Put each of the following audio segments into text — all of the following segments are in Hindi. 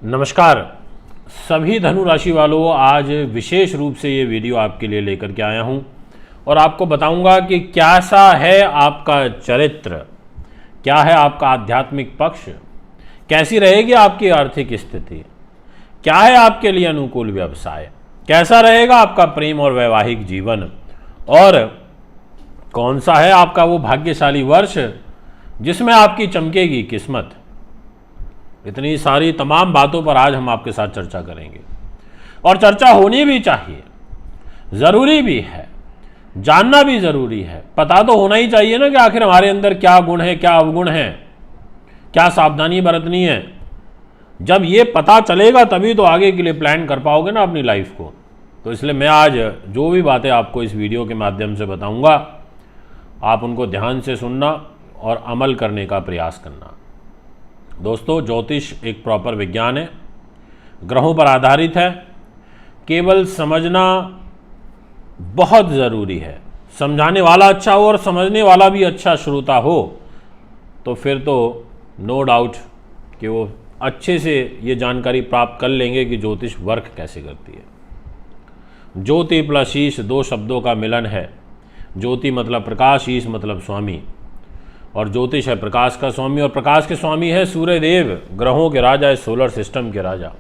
नमस्कार सभी धनु राशि वालों, आज विशेष रूप से ये वीडियो आपके लिए लेकर के आया हूँ और आपको बताऊंगा कि कैसा है आपका चरित्र, क्या है आपका आध्यात्मिक पक्ष, कैसी रहेगी आपकी आर्थिक स्थिति, क्या है आपके लिए अनुकूल व्यवसाय, कैसा रहेगा आपका प्रेम और वैवाहिक जीवन और कौन सा है आपका वो भाग्यशाली वर्ष जिसमें आपकी चमकेगी किस्मत। इतनी सारी तमाम बातों पर आज हम आपके साथ चर्चा करेंगे और चर्चा होनी भी चाहिए, ज़रूरी भी है, जानना भी ज़रूरी है। पता तो होना ही चाहिए ना कि आखिर हमारे अंदर क्या गुण है, क्या अवगुण है, क्या सावधानी बरतनी है। जब ये पता चलेगा तभी तो आगे के लिए प्लान कर पाओगे ना अपनी लाइफ को। तो इसलिए मैं आज जो भी बातें आपको इस वीडियो के माध्यम से बताऊंगा, आप उनको ध्यान से सुनना और अमल करने का प्रयास करना। दोस्तों, ज्योतिष एक प्रॉपर विज्ञान है, ग्रहों पर आधारित है। केवल समझना बहुत ज़रूरी है। समझाने वाला अच्छा हो और समझने वाला भी अच्छा श्रोता हो तो फिर तो नो डाउट कि वो अच्छे से ये जानकारी प्राप्त कर लेंगे कि ज्योतिष वर्क कैसे करती है। ज्योति प्लस ईश दो शब्दों का मिलन है। ज्योति मतलब प्रकाश, ईश मतलब स्वामी, और ज्योतिष है प्रकाश का स्वामी और प्रकाश के स्वामी है सूर्य देव, ग्रहों के राजा है, सोलर सिस्टम के राजा।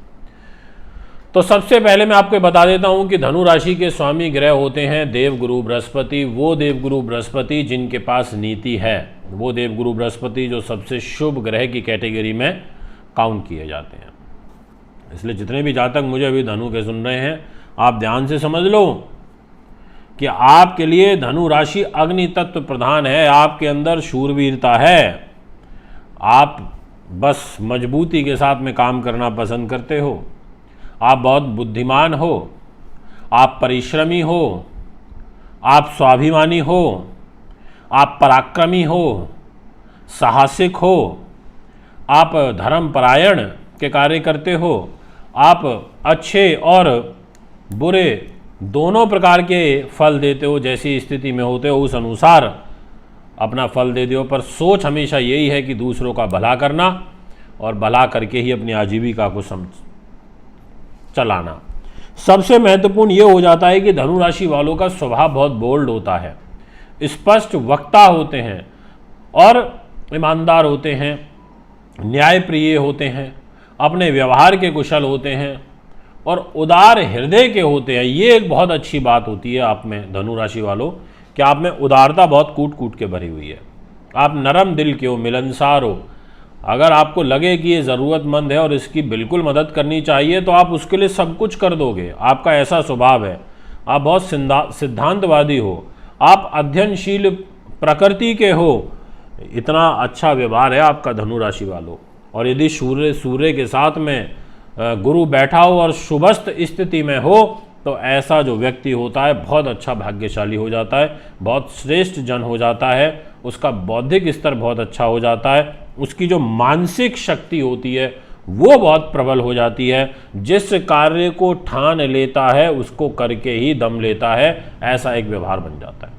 तो सबसे पहले मैं आपको बता देता हूं कि धनु राशि के स्वामी ग्रह होते हैं देवगुरु बृहस्पति। वो देवगुरु बृहस्पति जिनके पास नीति है, वो देवगुरु बृहस्पति जो सबसे शुभ ग्रह की कैटेगरी में काउंट किए जाते हैं। इसलिए जितने भी जातक मुझे अभी धनु के सुन रहे हैं, आप ध्यान से समझ लो कि आपके लिए धनु राशि अग्नि तत्व प्रधान है। आपके अंदर शूरवीरता है, आप बस मजबूती के साथ में काम करना पसंद करते हो, आप बहुत बुद्धिमान हो, आप परिश्रमी हो, आप स्वाभिमानी हो, आप पराक्रमी हो, साहसिक हो, आप धर्मपरायण के कार्य करते हो, आप अच्छे और बुरे दोनों प्रकार के फल देते हो। जैसी स्थिति में होते हो उस अनुसार अपना फल दे दो, पर सोच हमेशा यही है कि दूसरों का भला करना और भला करके ही अपनी आजीविका को चलाना। सबसे महत्वपूर्ण ये हो जाता है कि धनु राशि वालों का स्वभाव बहुत बोल्ड होता है, स्पष्ट वक्ता होते हैं और ईमानदार होते हैं, न्यायप्रिय होते हैं, अपने व्यवहार के कुशल होते हैं और उदार हृदय के होते हैं। ये एक बहुत अच्छी बात होती है आप में धनु राशि वालों कि आप में उदारता बहुत कूट कूट के भरी हुई है। आप नरम दिल के हो, मिलनसार हो। अगर आपको लगे कि ये ज़रूरतमंद है और इसकी बिल्कुल मदद करनी चाहिए तो आप उसके लिए सब कुछ कर दोगे। आपका ऐसा स्वभाव है। आप बहुत सिद्धांतवादी हो, आप अध्ययनशील प्रकृति के हो। इतना अच्छा व्यवहार है आपका धनु राशि वालों। और यदि सूर्य के साथ में गुरु बैठा हो और शुभस्थ स्थिति में हो तो ऐसा जो व्यक्ति होता है बहुत अच्छा भाग्यशाली हो जाता है, बहुत श्रेष्ठ जन हो जाता है, उसका बौद्धिक स्तर बहुत अच्छा हो जाता है, उसकी जो मानसिक शक्ति होती है वो बहुत प्रबल हो जाती है। जिस कार्य को ठान लेता है उसको करके ही दम लेता है, ऐसा एक व्यवहार बन जाता है।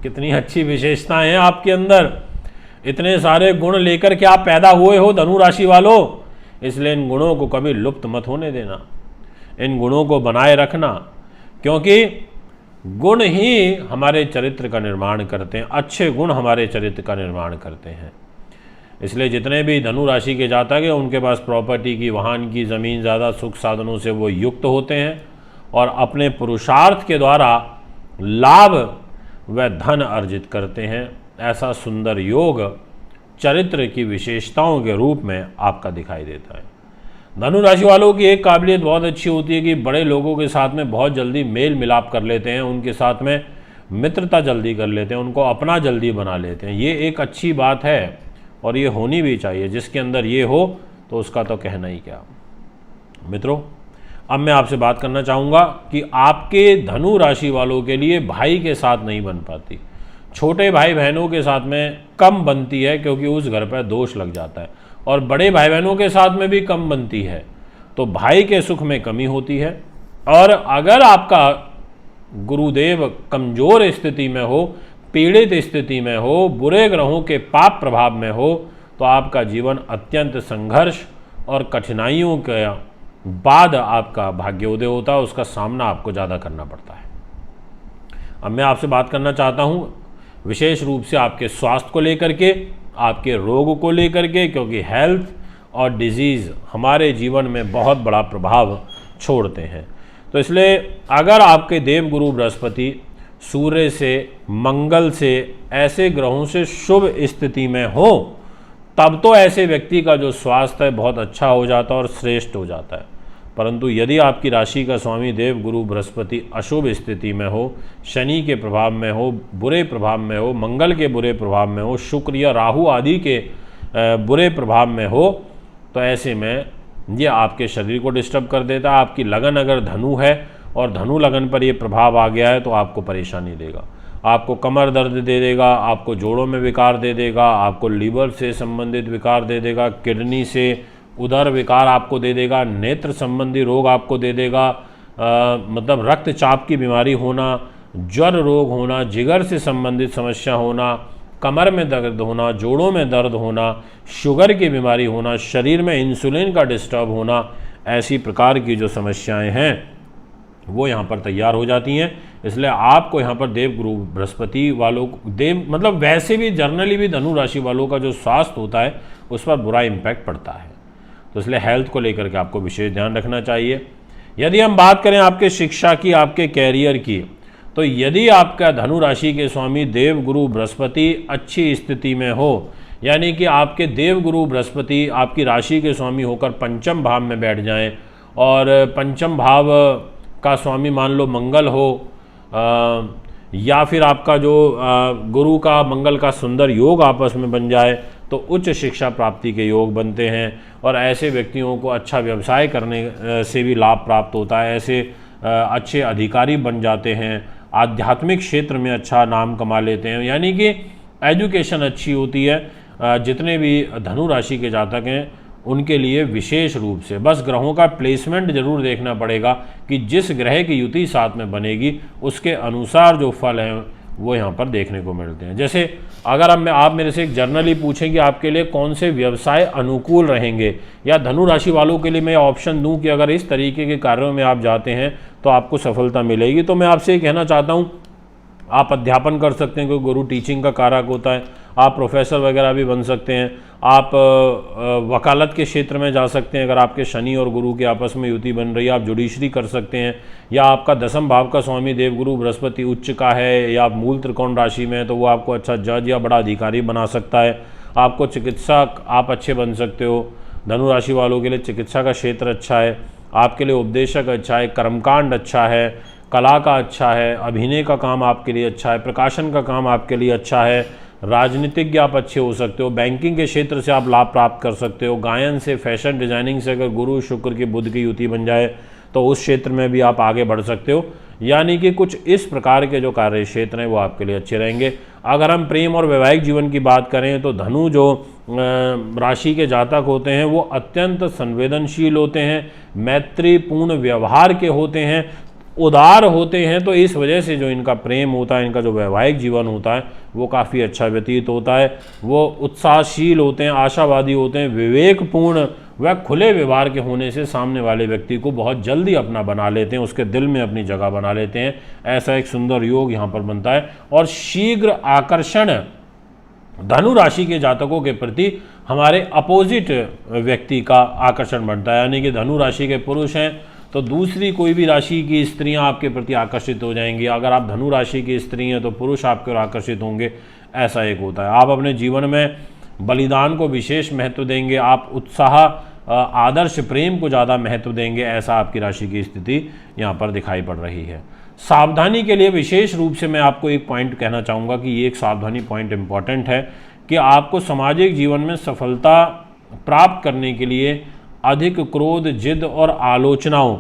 कितनी अच्छी विशेषताएं हैं आपके अंदर, इतने सारे गुण लेकर के आप पैदा हुए हो धनु राशि वालों। इसलिए इन गुणों को कभी लुप्त मत होने देना, इन गुणों को बनाए रखना, क्योंकि गुण ही हमारे चरित्र का निर्माण करते हैं। अच्छे गुण हमारे चरित्र का निर्माण करते हैं। इसलिए जितने भी धनु राशि के जातक हैं उनके पास प्रॉपर्टी की, वाहन की, ज़मीन ज़्यादा, सुख साधनों से वो युक्त होते हैं और अपने पुरुषार्थ के द्वारा लाभ व धन अर्जित करते हैं। ऐसा सुंदर योग चरित्र की विशेषताओं के रूप में आपका दिखाई देता है। धनु राशि वालों की एक काबिलियत बहुत अच्छी होती है कि बड़े लोगों के साथ में बहुत जल्दी मेल मिलाप कर लेते हैं, उनके साथ में मित्रता जल्दी कर लेते हैं, उनको अपना जल्दी बना लेते हैं। ये एक अच्छी बात है और ये होनी भी चाहिए। जिसके अंदर ये हो तो उसका तो कहना ही क्या। मित्रों, अब मैं आपसे बात करना चाहूँगा कि आपके धनु राशि वालों के लिए भाई के साथ नहीं बन पाती, छोटे भाई बहनों के साथ में कम बनती है क्योंकि उस घर पर दोष लग जाता है, और बड़े भाई बहनों के साथ में भी कम बनती है तो भाई के सुख में कमी होती है। और अगर आपका गुरुदेव कमज़ोर स्थिति में हो, पीड़ित स्थिति में हो, बुरे ग्रहों के पाप प्रभाव में हो तो आपका जीवन अत्यंत संघर्ष और कठिनाइयों के बाद आपका भाग्योदय होता है, उसका सामना आपको ज़्यादा करना पड़ता है। अब मैं आपसे बात करना चाहता हूँ विशेष रूप से आपके स्वास्थ्य को लेकर के, आपके रोग को लेकर के, क्योंकि हेल्थ और डिजीज़ हमारे जीवन में बहुत बड़ा प्रभाव छोड़ते हैं। तो इसलिए अगर आपके देवगुरु बृहस्पति सूर्य से, मंगल से, ऐसे ग्रहों से शुभ स्थिति में हो, तब तो ऐसे व्यक्ति का जो स्वास्थ्य है बहुत अच्छा हो जाता है और श्रेष्ठ हो जाता है। परंतु यदि आपकी राशि का स्वामी देवगुरु बृहस्पति अशुभ स्थिति में हो, शनि के प्रभाव में हो, बुरे प्रभाव में हो, मंगल के बुरे प्रभाव में हो, शुक्र या राहु आदि के बुरे प्रभाव में हो, तो ऐसे में ये आपके शरीर को डिस्टर्ब कर देता है। आपकी लगन अगर धनु है और धनु लगन पर ये प्रभाव आ गया है तो आपको परेशानी देगा, आपको कमर दर्द दे देगा, आपको जोड़ों में विकार दे देगा, आपको लीवर से संबंधित विकार दे देगा, किडनी से उदर विकार आपको दे देगा, नेत्र संबंधी रोग आपको दे देगा, मतलब रक्तचाप की बीमारी होना, ज्वर रोग होना, जिगर से संबंधित समस्या होना, कमर में दर्द होना, जोड़ों में दर्द होना, शुगर की बीमारी होना, शरीर में इंसुलिन का डिस्टर्ब होना, ऐसी प्रकार की जो समस्याएं हैं वो यहाँ पर तैयार हो जाती हैं। इसलिए आपको यहाँ पर देवगुरु बृहस्पति वालों मतलब वैसे भी जर्नली भी धनु राशि वालों का जो स्वास्थ्य होता है उस पर बुरा इम्पैक्ट पड़ता है। तो इसलिए हेल्थ को लेकर के आपको विशेष ध्यान रखना चाहिए। यदि हम बात करें आपके शिक्षा की, आपके कैरियर की, तो यदि आपका धनु राशि के स्वामी देवगुरु बृहस्पति अच्छी स्थिति में हो, यानी कि आपके देवगुरु बृहस्पति आपकी राशि के स्वामी होकर पंचम भाव में बैठ जाएं और पंचम भाव का स्वामी मान लो मंगल हो, या फिर आपका जो गुरु का मंगल का सुंदर योग आपस में बन जाए, तो उच्च शिक्षा प्राप्ति के योग बनते हैं और ऐसे व्यक्तियों को अच्छा व्यवसाय करने से भी लाभ प्राप्त होता है। ऐसे अच्छे अधिकारी बन जाते हैं, आध्यात्मिक क्षेत्र में अच्छा नाम कमा लेते हैं, यानी कि एजुकेशन अच्छी होती है। जितने भी धनु राशि के जातक हैं उनके लिए विशेष रूप से बस ग्रहों का प्लेसमेंट जरूर देखना पड़ेगा कि जिस ग्रह की युति साथ में बनेगी उसके अनुसार जो फल हैं वो यहाँ पर देखने को मिलते हैं। जैसे अगर आप मेरे से एक जर्नली पूछें कि आपके लिए कौन से व्यवसाय अनुकूल रहेंगे, या धनु राशि वालों के लिए मैं ऑप्शन दूं कि अगर इस तरीके के कार्यों में आप जाते हैं तो आपको सफलता मिलेगी, तो मैं आपसे ये कहना चाहता हूँ आप अध्यापन कर सकते हैं, क्योंकि गुरु टीचिंग का कारक होता है। आप प्रोफेसर वगैरह भी बन सकते हैं, आप वकालत के क्षेत्र में जा सकते हैं अगर आपके शनि और गुरु के आपस में युति बन रही है, आप जुडिशरी कर सकते हैं, या आपका दसम भाव का स्वामी देवगुरु बृहस्पति उच्च का है या आप मूल त्रिकोण राशि में है तो वो आपको अच्छा जज या बड़ा अधिकारी बना सकता है। आपको चिकित्सक आप अच्छे बन सकते हो, धनु राशि वालों के लिए चिकित्सा का क्षेत्र अच्छा है, आपके लिए उपदेशक अच्छा है, कर्मकांड अच्छा है, कला का अच्छा है, अभिनय का काम आपके लिए अच्छा है, प्रकाशन का काम आपके लिए अच्छा है, राजनीतिज्ञ आप अच्छे हो सकते हो, बैंकिंग के क्षेत्र से आप लाभ प्राप्त कर सकते हो, गायन से, फैशन डिजाइनिंग से अगर गुरु शुक्र की बुध की युति बन जाए तो उस क्षेत्र में भी आप आगे बढ़ सकते हो। यानी कि कुछ इस प्रकार के जो कार्य क्षेत्र हैं वो आपके लिए अच्छे रहेंगे। अगर हम प्रेम और वैवाहिक जीवन की बात करें तो धनु जो राशि के जातक होते हैं वो अत्यंत संवेदनशील होते हैं, मैत्रीपूर्ण व्यवहार के होते हैं, उदार होते हैं, तो इस वजह से जो इनका प्रेम होता है, इनका जो वैवाहिक जीवन होता है वो काफ़ी अच्छा व्यतीत होता है। वो उत्साहशील होते हैं, आशावादी होते हैं, विवेकपूर्ण व खुले व्यवहार के होने से सामने वाले व्यक्ति को बहुत जल्दी अपना बना लेते हैं, उसके दिल में अपनी जगह बना लेते हैं। ऐसा एक सुंदर योग यहाँ पर बनता है। और शीघ्र आकर्षण धनु राशि के जातकों के प्रति हमारे अपोजिट व्यक्ति का आकर्षण बनता है, यानी कि धनु राशि के पुरुष हैं तो दूसरी कोई भी राशि की स्त्रियां आपके प्रति आकर्षित हो जाएंगी। अगर आप धनु राशि की स्त्री हैं तो पुरुष आपके ओर आकर्षित होंगे, ऐसा एक होता है। आप अपने जीवन में बलिदान को विशेष महत्व देंगे, आप उत्साह, आदर्श, प्रेम को ज़्यादा महत्व देंगे, ऐसा आपकी राशि की स्थिति यहाँ पर दिखाई पड़ रही है। सावधानी के लिए विशेष रूप से मैं आपको एक पॉइंट कहना चाहूँगा कि ये एक सावधानी पॉइंट इम्पॉर्टेंट है कि आपको सामाजिक जीवन में सफलता प्राप्त करने के लिए अधिक क्रोध, जिद और आलोचनाओं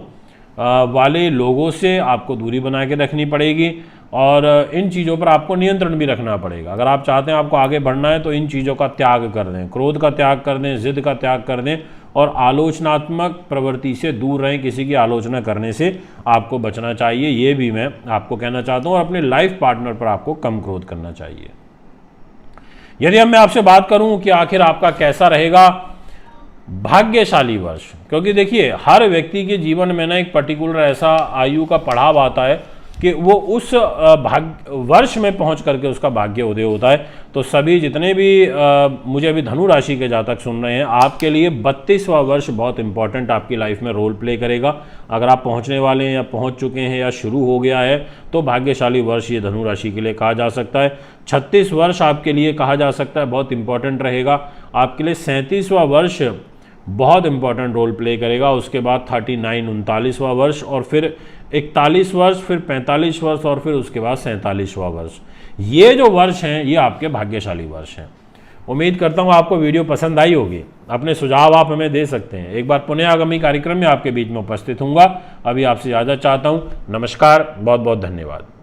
वाले लोगों से आपको दूरी बना के रखनी पड़ेगी और इन चीज़ों पर आपको नियंत्रण भी रखना पड़ेगा। अगर आप चाहते हैं आपको आगे बढ़ना है तो इन चीज़ों का त्याग कर दें, क्रोध का त्याग कर दें, जिद का त्याग कर दें और आलोचनात्मक प्रवृत्ति से दूर रहें। किसी की आलोचना करने से आपको बचना चाहिए, ये भी मैं आपको कहना चाहता हूँ। और अपने लाइफ पार्टनर पर आपको कम क्रोध करना चाहिए। यदि अब मैं आपसे बात करूँ कि आखिर आपका कैसा रहेगा भाग्यशाली वर्ष, क्योंकि देखिए हर व्यक्ति के जीवन में ना एक पर्टिकुलर ऐसा आयु का पड़ाव आता है कि वो उस वर्ष में पहुंच करके उसका भाग्य उदय होता है। तो सभी जितने भी मुझे अभी धनु राशि के जातक सुन रहे हैं, आपके लिए 32वां वर्ष बहुत इंपॉर्टेंट आपकी लाइफ में रोल प्ले करेगा। अगर आप पहुंचने वाले हैं या पहुंच चुके हैं या शुरू हो गया है तो भाग्यशाली वर्ष ये धनु राशि के लिए कहा जा सकता है। 36 वर्ष आपके लिए कहा जा सकता है बहुत इंपॉर्टेंट रहेगा। आपके लिए 37वां वर्ष बहुत इंपॉर्टेंट रोल प्ले करेगा। उसके बाद 39-39वां वर्ष, और फिर 41 वर्ष, फिर 45 वर्ष, और फिर उसके बाद 47वां वर्ष। ये जो वर्ष हैं ये आपके भाग्यशाली वर्ष हैं। उम्मीद करता हूँ आपको वीडियो पसंद आई होगी। अपने सुझाव आप हमें दे सकते हैं। एक बार पुनः आगामी कार्यक्रम में आपके बीच में उपस्थित हूँगा। अभी आपसे इजाज़त चाहता हूँ। नमस्कार, बहुत बहुत धन्यवाद।